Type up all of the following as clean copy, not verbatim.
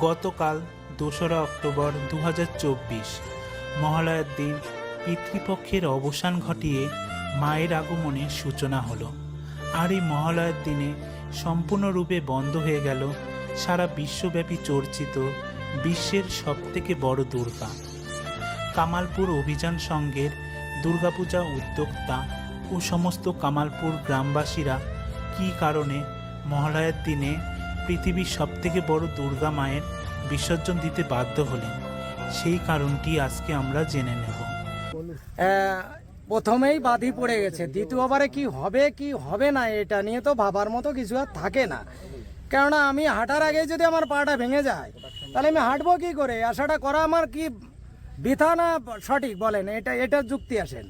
গতকাল ২রা অক্টোবর ২০২৪ মহালয়ার দিন পিতৃপক্ষের অবসান ঘটিয়ে মায়ের আগমনের সূচনা হলো। আর এই মহালয়ার দিনে সম্পূর্ণরূপে বন্ধ হয়ে গেল সারা বিশ্বব্যাপী চর্চিত বিশ্বের সবথেকে বড় দুর্গা। কামালপুর অভিযান সংঘের দুর্গাপূজা উদ্যোক্তা ও সমস্ত কামালপুর গ্রামবাসীরা কী কারণে মহালয়ার দিনে পৃথিবীর সবথেকে বড় দুর্গা মায়ের বিসর্জন দিতে বাধ্য হলেন, সেই কারণটি আজকে আমরা জেনে নেব। প্রথমেই বাধি পড়ে গেছে, দ্বিতীয়বারে কি হবে কি হবে না এটা নিয়ে তো ভাবার মতো কিছু আর থাকে না। কেননা আমি হাঁটার আগে যদি আমার পাটা ভেঙে যায় তাহলে আমি হাঁটবো কি করে? আশাটা করা আমার কি বৃথা না সঠিক বলেন? এটার যুক্তি আসেন।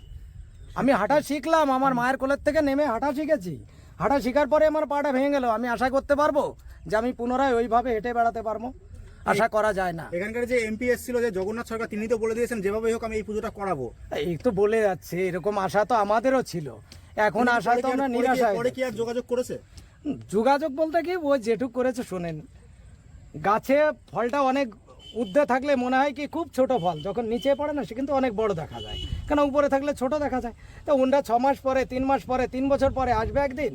আমি হাঁটা শিখলাম, আমার মায়ের কোলের থেকে নেমে হাঁটা শিখেছি। হাঁটা শেখার পরে আমার পাটা ভেঙে গেল, আমি আশা করতে পারবো যে আমি পুনরায় ওইভাবে হেঁটে বেড়াতে পারবো? আশা করা যায় না। এখানকার যে এমপি এসেছিল যে জগন্নাথ সরকার, তিনি তো বলে দিয়েছেন যেভাবে হোক আমি এই পুজোটা করাবো। এই তো বলে যাচ্ছে, এরকম আশা তো আমাদেরও ছিল। এখন আশা তো আমরা নিরাশা। পরে কি আর যোগাযোগ করেছে? যোগাযোগ বলতে কি, ওই যেটুক করেছে শোনেন, গাছে ফলটা অনেক ঊর্ধ্বে থাকলে মনে হয় কি খুব ছোট ফল, যখন নিচে পড়ে না সে কিন্তু অনেক বড় দেখা যায়, কেন উপরে থাকলে ছোট দেখা যায়। তো ওনরা 6 মাস পরে, 3 মাস পরে, 3 বছর পরে আসবে একদিন,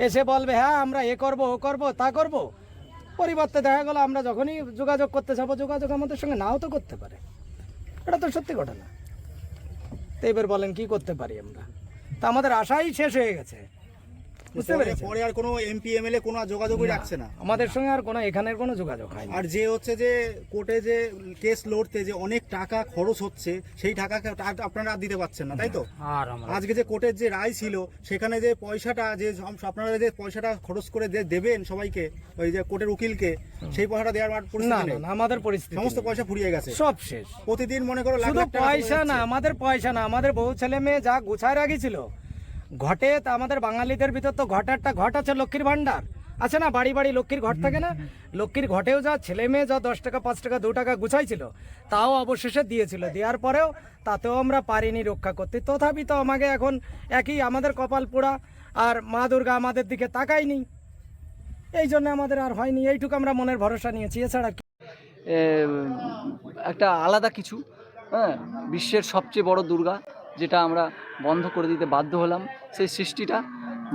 এসে বলবে হ্যাঁ আমরা এ করবো ও করবো তা করবো। পরিবর্তে দেখা গেলো আমরা যখনই যোগাযোগ করতে যাবো, যোগাযোগ আমাদের সঙ্গে নাও তো করতে পারে। এটা তো সত্যি ঘটনা। তো এবার বলেন কি করতে পারি আমরা? তা আমাদের আশাই শেষ হয়ে গেছে, বুঝতে পেরেছেন? পরে আর কোনো এমপি এমএলএ কোনো যোগাযোগই রাখছে না আমাদের সঙ্গে, আর কোনো এখানের কোনো যোগাযোগ হয় না। আর যে হচ্ছে যে কোর্টে যে কেস লড়তে যে অনেক টাকা খরচ হচ্ছে, সেই টাকা আপনারা আর দিতে পারছেন না, তাই তো? আর আজকে যে কোর্টের যে রায় ছিল, সেখানে যে পয়সাটা যে আপনারা যে পয়সাটা খরচ করে যে দেবেন সবাইকে, ওই যে কোর্টের উকিলকে, সেই পয়সাটা দেওয়ার না পরিস্থিতি নেই। না, আমাদের পরিস্থিতি সমস্ত পয়সা ফুরিয়ে গেছে, সব শেষ। প্রতিদিন মনে করো লাখ শুধু লাখ টাকা পয়সা চলে না, যাচ্ছে। আমাদের পয়সা না, আমাদের বহু ছেলে মেয়ে যা গুছায় রাখিছিল ঘটে। তা আমাদের বাঙালিদের ভিতর তো ঘটারটা ঘট আছে, লক্ষ্মীর ভান্ডার আছে না, বাড়ি বাড়ি লক্ষ্মীর ঘট থাকে না? লক্ষ্মীর ঘটেও যা ছেলে মেয়ে যা 10 টাকা 5 টাকা 2 টাকা গুছাইছিল, তাও অবশেষে দিয়েছিল। দেওয়ার পরেও তাতেও আমরা পারিনি রক্ষা করতে। তথাপি তো আমাকে এখন একই আমাদের কপাল পোড়া, আর মা দুর্গা আমাদের দিকে তাকায়নি, এই জন্য আমাদের আর হয়নি। এইটুকু আমরা মনের ভরসা নিয়েছি, এছাড়া একটা আলাদা কিছু। হ্যাঁ, বিশ্বের সবচেয়ে বড় দুর্গা যেটা আমরা বন্ধ করে দিতে বাধ্য হলাম, সেই সৃষ্টিটা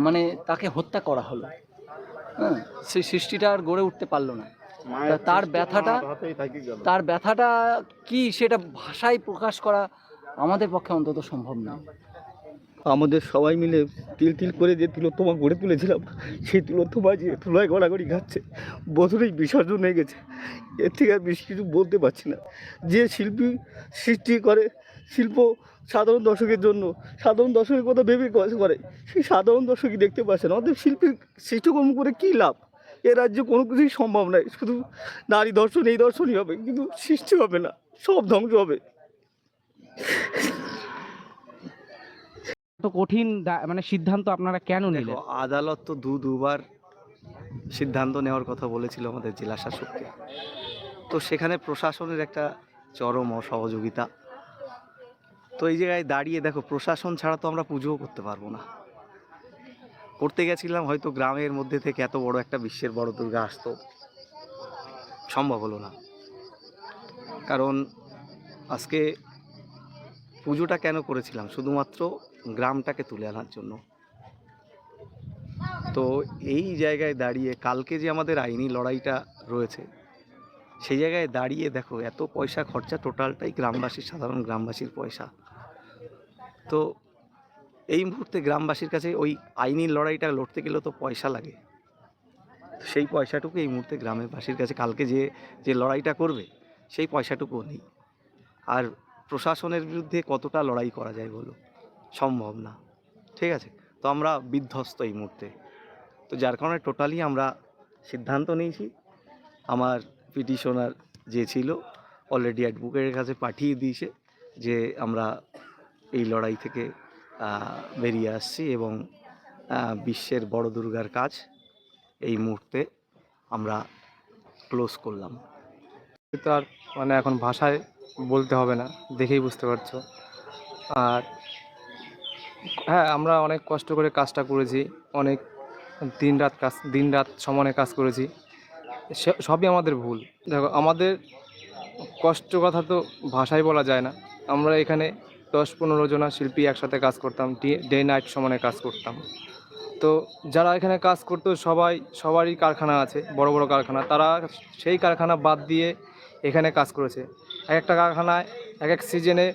মানে তাকে হত্যা করা হলো। হ্যাঁ, সেই সৃষ্টিটা আর গড়ে উঠতে পারলো না। তার ব্যথাটা কি সেটা ভাষায় প্রকাশ করা আমাদের পক্ষে অন্তত সম্ভব না। আমাদের সবাই মিলে তিল তিল করে যে তিলোত্তমা গড়ে তুলেছিলাম, সেই তিলোত্তমা যে তুলায় গড়াগড়ি খাচ্ছে, বছরেই বিসর্জন হয়ে গেছে। এর থেকে আর বেশি কিছু বলতে পারছি না। যে শিল্পী সৃষ্টি করে শিল্প সাধারণ দর্শকের জন্য, সাধারণ দর্শকের কথা ভেবে করে, সেই সাধারণ দর্শকই দেখতে পাচ্ছে না। আমাদের শিল্পীর সৃষ্টিকর্ম করে কী লাভ? এ রাজ্যে কোনো কিছুই সম্ভব নয়। শুধু নারী দর্শন, এই দর্শনই হবে, কিন্তু সৃষ্টি হবে না, সব ধ্বংস হবে। তো কঠিন মানে সিদ্ধান্ত আপনারা কেন নিলেন? আদালত তো দুবার সিদ্ধান্ত নেওয়ার কথা বলেছিল আমাদের জেলা শাসককে। তো সেখানে প্রশাসনের একটা চরম অসহযোগিতা। তো এই জায়গায় দাঁড়িয়ে দেখো, প্রশাসন ছাড়া তো আমরা পুজোও করতে পারবো না। করতে গেছিলাম, হয়তো গ্রামের মধ্যে থেকে এত বড় একটা বিশ্বের বড় দুর্গা আসতো, সম্ভব হলো না। কারণ আজকে পুজোটা কেন করেছিলাম? শুধুমাত্র গ্রামটাকে তুলে আনার জন্য। তো এই জায়গায় দাঁড়িয়ে কালকে যে আমাদের আইনি লড়াইটা রয়েছে, সেই জায়গায় দাঁড়িয়ে দেখো এত পয়সা খরচা, টোটালটাই গ্রামবাসীর, সাধারণ গ্রামবাসীর পয়সা। তো এই মুহূর্তে গ্রামবাসীর কাছে ওই আইনি লড়াইটা লড়তে গেলেও তো পয়সা লাগে। সেই পয়সাটুকু এই মুহূর্তে গ্রামবাসীর কাছে, কালকে যে লড়াইটা করবে সেই পয়সাটুকুও নেই। আর প্রশাসনের বিরুদ্ধে কতটা লড়াই করা যায় বলো? সম্ভব না। ঠিক আছে, তো আমরা বিধ্বস্ত এই মুহূর্তে। তো যার কারণে টোটালি আমরা সিদ্ধান্ত নিয়েছি, আমার পিটিশনার যে ছিল অলরেডি অ্যাডভোকেটের কাছে পাঠিয়ে দিয়েছে যে আমরা এই লড়াই থেকে বেরিয়ে আসছি এবং বিশ্বের বড় দুর্গার কাজ এই মুহূর্তে আমরা ক্লোজ করলাম। তো আর মানে এখন ভাষায় বলতে হবে না, দেখেই বুঝতে পারছো। আর হ্যাঁ, আমরা অনেক কষ্ট করে কাজটা করেছি, অনেক দিন রাত সমানে কাজ করেছি। সবই আমাদের ভুল। দেখো আমাদের কষ্ট কথা তো ভাষায় বলা যায় না। আমরা এখানে 10-15 জনা শিল্পী একসাথে কাজ করতাম, ডে নাইট সমানে কাজ করতাম। তো যারা এখানে কাজ করতো সবারই কারখানা আছে, বড় বড় কারখানা। তারা সেই কারখানা বাদ দিয়ে এখানে কাজ করেছে। এক একটা কারখানায় এক এক সিজনে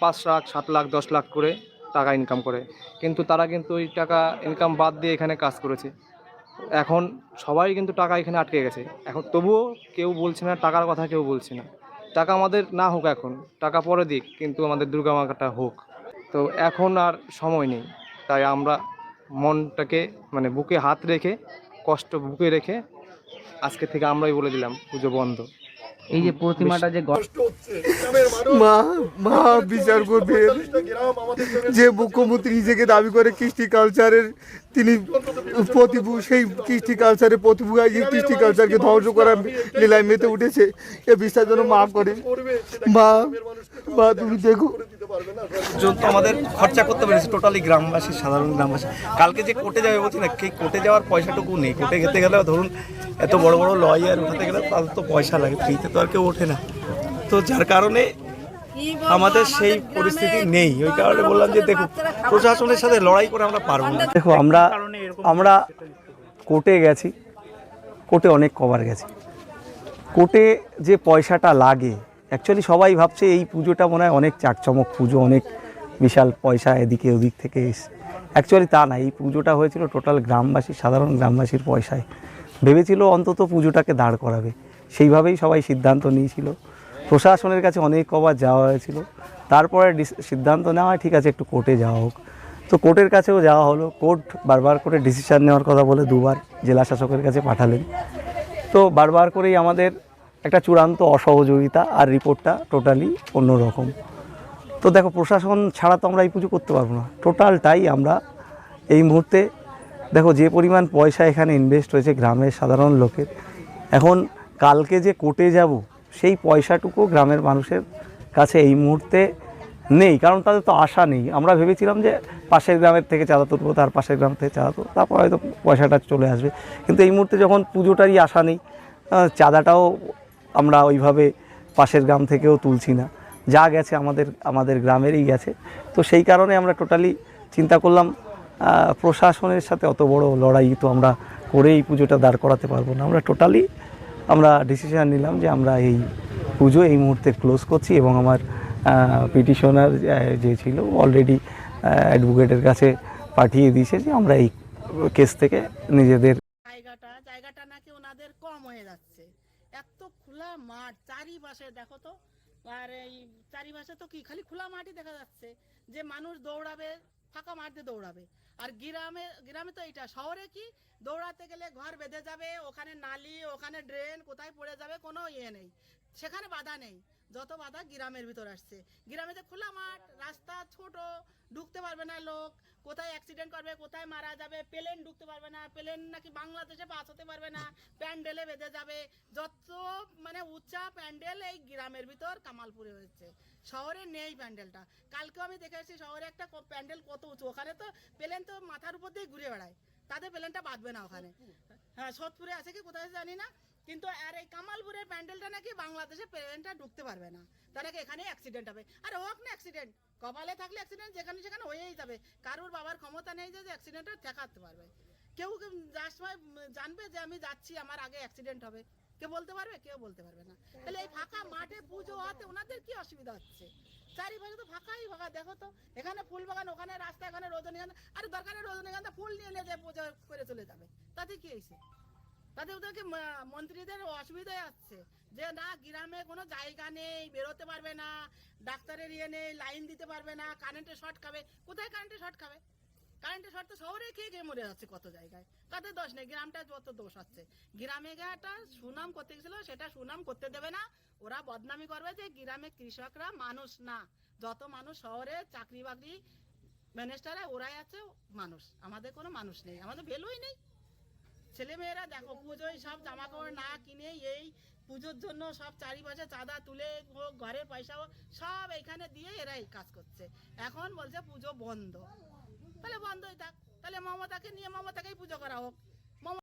5 লাখ, 7 লাখ, 10 লাখ করে টাকা ইনকাম করে, কিন্তু তারা কিন্তু ওই টাকা ইনকাম বাদ দিয়ে এখানে কাজ করেছে। এখন সবাই কিন্তু টাকা এখানে আটকে গেছে। এখন তবুও কেউ বলছে না, টাকার কথা কেউ বলছে না। টাকা আমাদের না হোক, এখন টাকা পরে দিক, কিন্তু আমাদের দুর্গা মাটা হোক। তো এখন আর সময় নেই, তাই আমরা মনটাকে মানে বুকে হাত রেখে, কষ্ট বুকে রেখে আজকে থেকে আমরাই বলে দিলাম পুজো বন্ধ। এই যে প্রতিমাটা যে মা মা বিচার করবেন যে মুখ্যমন্ত্রী নিজেকে দাবি করে কৃষ্টি কালচারের তিনি প্রতিভু, সেই কৃষ্টি কালচারের প্রতিভু এই কৃষ্টি কালচারকে ধ্বংস করার লীলায় মেতে উঠেছে। এ বিশ্বাস যেন মা করে। মা মা তুমি দেখো পর্যন্ত আমাদের খরচা করতে পেরেছে টোটালি গ্রামবাসী, সাধারণ গ্রামবাসী। কালকে যে কোর্টে যাবে বলছি না, সেই কোর্টে যাওয়ার পয়সাটুকু নেই। কোর্টে যেতে গেলেও ধরুন এত বড় বড় লয়ার উঠাতে গেলে তাদের তো পয়সা লাগে, ফ্রিতে তো আর কেউ ওঠে না। তো যার কারণে আমাদের সেই পরিস্থিতি নেই। ওই কারণে বললাম যে দেখুন, প্রশাসনের সাথে লড়াই করে আমরা পারবো না। দেখো আমরা কোর্টে গেছি, কোর্টে অনেক কবার গেছি। কোর্টে যে পয়সাটা লাগে, অ্যাকচুয়ালি সবাই ভাবছে এই পুজোটা মনে হয় অনেক চাকচমক পুজো, অনেক বিশাল পয়সা এদিকে ওদিক থেকে এসে। অ্যাকচুয়ালি তা না, এই পুজোটা হয়েছিল টোটাল গ্রামবাসী, সাধারণ গ্রামবাসীর পয়সায়। ভেবেছিল অন্তত পুজোটাকে দাঁড় করাবে, সেইভাবেই সবাই সিদ্ধান্ত নিয়েছিল। প্রশাসনের কাছে অনেক কবার যাওয়া হয়েছিল, তারপরে সিদ্ধান্ত নেওয়া হয় ঠিক আছে একটু কোর্টে যাওয়া হোক। তো কোর্টের কাছেও যাওয়া হলো। কোর্ট বারবার করে ডিসিশন নেওয়ার কথা বলে 2বার জেলা শাসকের কাছে পাঠালেন। তো বারবার করেই আমাদের একটা চূড়ান্ত অসহযোগিতা, আর রিপোর্টটা টোটালি অন্যরকম। তো দেখো, প্রশাসন ছাড়া তো আমরা এই পুজো করতে পারবো না। টোটালটাই আমরা এই মুহূর্তে দেখো যে পরিমাণ পয়সা এখানে ইনভেস্ট হয়েছে গ্রামের সাধারণ লোকের, এখন কালকে যে কোর্টে যাব সেই পয়সাটুকু গ্রামের মানুষের কাছে এই মুহূর্তে নেই, কারণ তাদের তো আশা নেই। আমরা ভেবেছিলাম যে পাশের গ্রামের থেকে চাঁদা তুলবো, তার পাশের গ্রাম থেকে চাঁদা তুলবো, তারপর হয়তো পয়সাটা চলে আসবে। কিন্তু এই মুহূর্তে যখন পুজোটারই আশা নেই, চাঁদাটাও আমরা ওইভাবে পাশের গ্রাম থেকেও তুলছি না, যা গেছে আমাদের গ্রামেরই গেছে। তো সেই কারণে আমরা টোটালি চিন্তা করলাম প্রশাসনের সাথে অত বড় লড়াই তো আমরা করে এই পুজোটা দাঁড় করাতে পারবো না। আমরা ডিসিশন নিলাম যে আমরা এই পুজো এই মুহূর্তে ক্লোজ করছি, এবং আমার পিটিশনার যে ছিল অলরেডি অ্যাডভোকেটের কাছে পাঠিয়ে দিয়েছে যে আমরা এই কেস থেকে নিজেদের জায়গাটা নাকি ওনাদের কম হয়ে যাচ্ছে। এত খোলা মাঠ চারিপাশে, দেখো তো, আর এই চারিপাশে তো কি খালি খোলা মাঠই দেখা যাচ্ছে, যে মানুষ দৌড়াবে, ফাঁকা মাঠে দৌড়াবে। আর গ্রামে তো এটা, শহরে কি দৌড়াতে গেলে ঘর বেঁধে যাবে, ওখানে নালি, ওখানে ড্রেন, কোথায় পড়ে যাবে কোনো ইয়ে নেই, সেখানে বাধা নেই। যত বাধা গ্রামের ভিতর আসছে। গ্রামে তো খোলা মাঠ, রাস্তা ছোট, ঢুকতে পারবে না লোক, কোথায় অ্যাক্সিডেন্ট করবে, কোথায় মারা যাবে, প্লেন ঢুকতে পারবে না, প্লেন নাকি বাংলাদেশে পাস হতে পারবে না, প্যান্ডেলে বেঁধে যাবে। যত মানে উঁচা প্যান্ডেল এই গ্রামের ভিতর কামালপুরে হয়েছে, শহরে নেই প্যান্ডেলটা। কালকেও আমি দেখে এসেছি শহরে একটা প্যান্ডেল কত উঁচু, ওখানে তো প্লেন তো মাথার উপর দিয়ে ঘুরে বেড়ায়, তাদের প্লেনটা বাঁধবে না ওখানে। হ্যাঁ, সোদপুরে আছে কি কোথায় জানি না, কিন্তু আর এই কামালপুরের প্যান্ডেলটা নাকি বাংলাদেশে প্লেনটা ঢুকতে পারবে না, তার নাকি এখানে অ্যাক্সিডেন্ট হবে। আর হোক না অ্যাক্সিডেন্ট, কপালে থাকলে অ্যাক্সিডেন্ট যেখানে সেখানে হয়েই যাবে। কারোর বাবার ক্ষমতা নেই যে অ্যাক্সিডেন্টটা ঠেকাতে পারবে। কেউ যার সময় জানবে যে আমি যাচ্ছি, আমার আগে অ্যাক্সিডেন্ট হবে, কেউ বলতে পারবে? কেউ বলতে পারবে না। তাহলে এই ফাঁকা মাঠে পুজো হতে ওনাদের কি অসুবিধা হচ্ছে? চারিপাশে তো ফাঁকাই ফাঁকা, দেখো তো, এখানে ফুল বাগান, ওখানে রাস্তা, এখানে রজনীগন্ধা। আর দরকারে রজনীগন্ধা ফুল নিয়ে যে পুজো করে চলে যাবে, তাতে কি হয়েছে? তাতে ওদেরকে মন্ত্রীদের অসুবিধায় আসছে যে না, গ্রামে কোনো জায়গা নেই, বেরোতে পারবে না, ডাক্তারের ইয়ে নেই, লাইন দিতে পারবে না, কারেন্টের শর্ট খাবে। কোথায় কারেন্টের শর্ট খাবে? কারেন্টের শর্ট তো শহরে খেয়ে খেয়ে মরে যাচ্ছে কত জায়গায়, তাদের দোষ নেই, গ্রামটা যত দোষ হচ্ছে। গ্রামে একটা সুনাম করতে গেছিল, সেটা সুনাম করতে দেবে না, ওরা বদনামি করবে যে গ্রামে কৃষকরা মানুষ না, যত মানুষ শহরে চাকরি বাকরি ম্যানেজাররা ওরাই আছে মানুষ, আমাদের কোনো মানুষ নেই, আমাদের ভ্যালুই নেই। ছেলেমেয়েরা দেখো পুজোয় সব জামা কাপড় না কিনে এই পুজোর জন্য সব চারিপাশে চাঁদা তুলে হোক, ঘরের পয়সা হোক, সব এইখানে দিয়ে এরা এই কাজ করছে। এখন বলছে পুজো বন্ধ, তাহলে বন্ধই থাক, তাহলে মমতাকে নিয়ে মমতাকেই পুজো করা হোক।